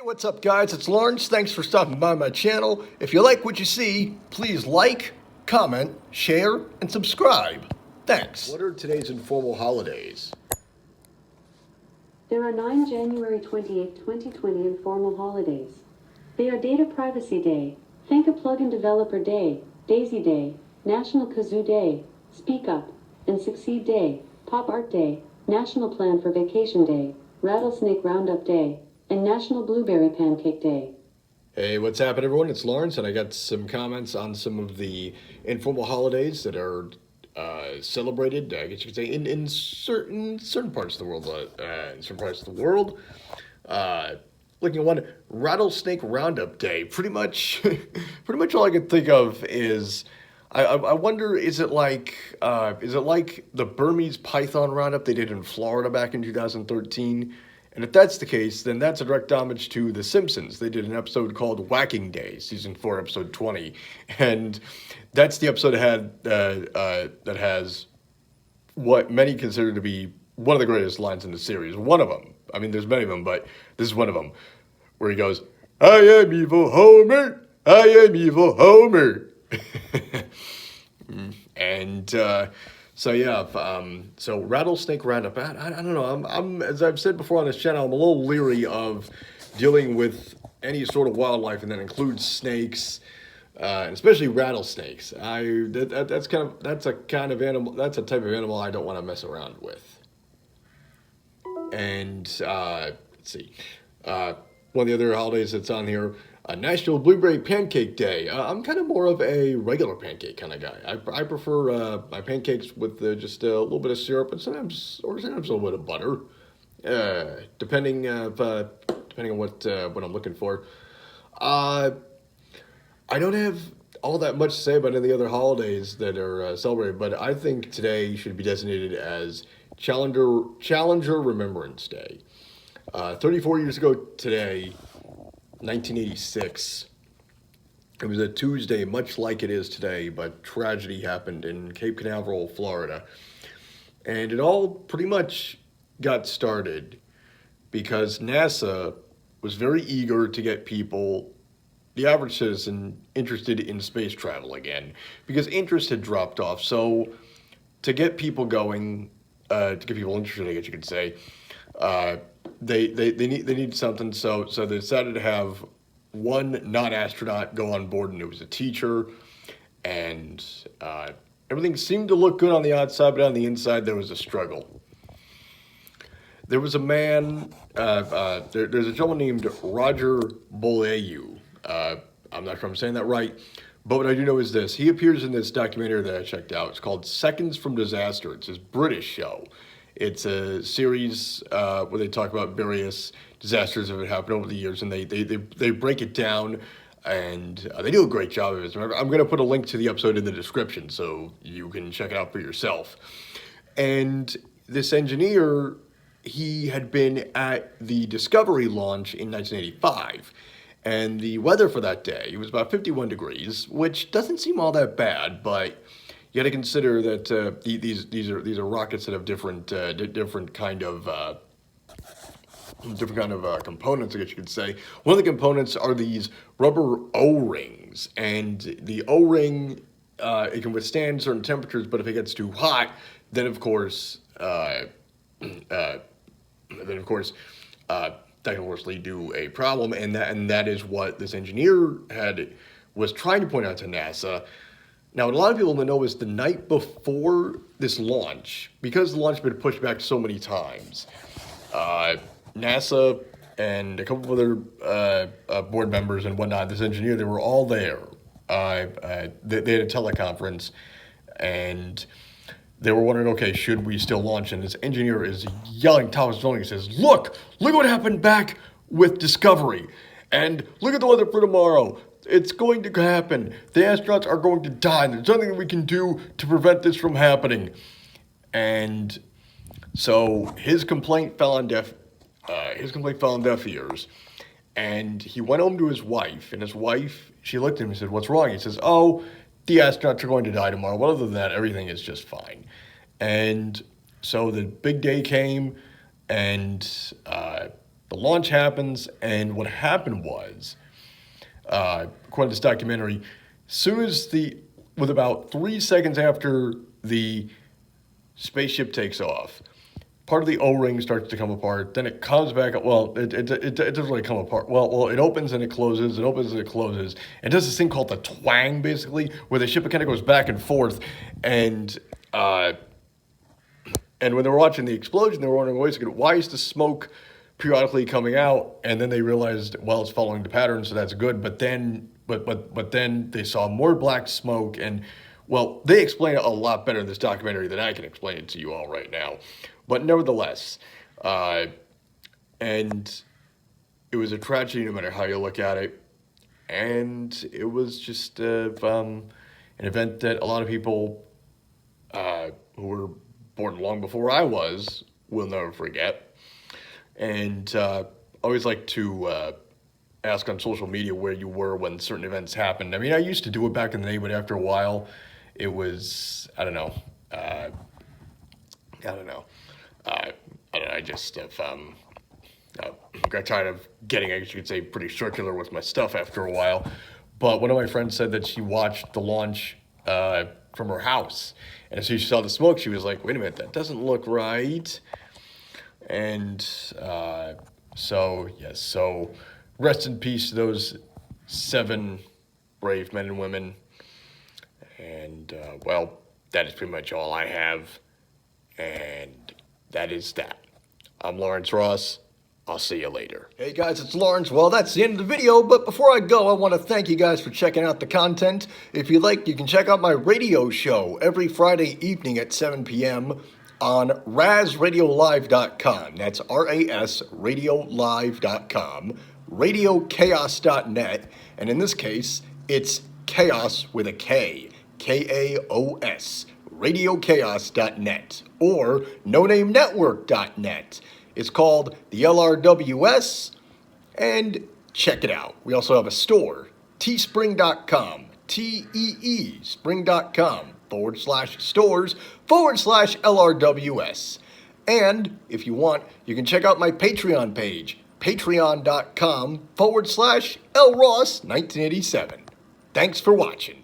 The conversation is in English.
What's up, guys? It's Lawrence. Thanks for stopping by my channel. If you like what you see, please like, comment, share, and subscribe. Thanks. What are today's informal holidays? There are 9 January 28, 2020 informal holidays. They are Data Privacy Day, Think a Plugin Developer Day, Daisy Day, National Kazoo Day, Speak Up and Succeed Day, Pop Art Day, National Plan for Vacation Day, Rattlesnake Roundup Day, and National Blueberry Pancake Day. Hey, what's happening, everyone? It's Lawrence, and I got some comments on some of the informal holidays that are celebrated, I guess you could say, in certain parts of the world. Looking at one, Rattlesnake Roundup Day. Pretty much all I can think of is, I wonder, is it like the Burmese python roundup they did in Florida back in 2013? And if that's the case, then that's a direct homage to The Simpsons. They did an episode called Whacking Day, season 4, episode 20, and that's the episode that has what many consider to be one of the greatest lines in the series. One of them. I mean, there's many of them, but this is one of them, where he goes, "I am evil Homer. I am evil Homer." And so Rattlesnake Roundup. I don't know. I'm as I've said before on this channel, I'm a little leery of dealing with any sort of wildlife, and that includes snakes, and especially rattlesnakes. That's a kind of animal. That's a type of animal I don't want to mess around with. And let's see, one of the other holidays that's on here. National Blueberry Pancake Day. I'm kind of more of a regular pancake kind of guy. I prefer my pancakes with just a little bit of syrup and sometimes a little bit of butter, depending on what I'm looking for. I don't have all that much to say about any of the other holidays that are celebrated, but I think today should be designated as Challenger Remembrance Day. 34 years ago today, 1986. It was a Tuesday, much like it is today, but tragedy happened in Cape Canaveral, Florida. And it all pretty much got started because NASA was very eager to get people, the average citizen, interested in space travel again, because interest had dropped off. So to get people going, to get people interested, I guess you could say, they need something, so they decided to have one non-astronaut go on board, and it was a teacher, and everything seemed to look good on the outside, but on the inside there was a struggle. There was a man, there's a gentleman named Roger Boleyu. I'm not sure I'm saying that right, but what I do know is this. He appears in this documentary that I checked out. It's called Seconds from Disaster. It's this British show. It's a series where they talk about various disasters that have happened over the years, and they break it down, and they do a great job of it. Remember, I'm going to put a link to the episode in the description so you can check it out for yourself. And this engineer, he had been at the Discovery launch in 1985, and the weather for that day, it was about 51 degrees, which doesn't seem all that bad, but you got to consider that these are rockets that have different kind of components, I guess you could say. One of the components are these rubber O-rings, and the O-ring it can withstand certain temperatures, but if it gets too hot, then of course that can of course lead to a problem, and that is what this engineer was trying to point out to NASA. Now, what a lot of people don't know is the night before this launch, because the launch had been pushed back so many times, NASA and a couple of other board members and whatnot, this engineer, they were all there. They had a teleconference, and they were wondering, okay, should we still launch? And this engineer is yelling top of his lungs. He says, look what happened back with Discovery, and look at the weather for tomorrow. It's going to happen. The astronauts are going to die, and there's nothing that we can do to prevent this from happening. And so his complaint fell on deaf ears. And he went home to his wife, and his wife, she looked at him and said, "What's wrong?" He says, "Oh, the astronauts are going to die tomorrow. But other than that, everything is just fine." And so the big day came, and The launch happens, and what happened was, according to this documentary, with about 3 seconds after the spaceship takes off, part of the O-ring starts to come apart. Then it comes back up. Well, it doesn't really come apart. Well, it opens and it closes. It opens and it closes. It does this thing called the twang, basically, where the ship kind of goes back and forth. And when they were watching the explosion, they were wondering, wait a second, why is the smoke periodically coming out? And then they realized, well, it's following the pattern, so that's good. But then they saw more black smoke, and well, they explain it a lot better in this documentary than I can explain it to you all right now. But nevertheless, and it was a tragedy no matter how you look at it. And it was just an event that a lot of people who were born long before I was will never forget. And I always like to ask on social media where you were when certain events happened. I mean, I used to do it back in the day, but after a while, it was, I don't know. I just have got tired of getting, I guess you could say, pretty circular with my stuff after a while. But one of my friends said that she watched the launch from her house. And as soon as she saw the smoke, she was like, wait a minute, that doesn't look right. And so rest in peace to those 7 brave men and women. And, well, that is pretty much all I have. And that is that. I'm Lawrence Ross. I'll see you later. Hey guys, it's Lawrence. Well, that's the end of the video, but before I go, I want to thank you guys for checking out the content. If you like, you can check out my radio show every Friday evening at 7 p.m. on razradiolive.com. That's R-A-S radiolive.com, radiochaos.net, and in this case, it's chaos with a K, K-A-O-S, radiochaos.net, or nonamenetwork.net. It's called the LRWS, and check it out. We also have a store, teespring.com, T-E-E, spring.com/stores/LRWS. And if you want, you can check out my Patreon page, patreon.com/LRoss1987. Thanks for watching.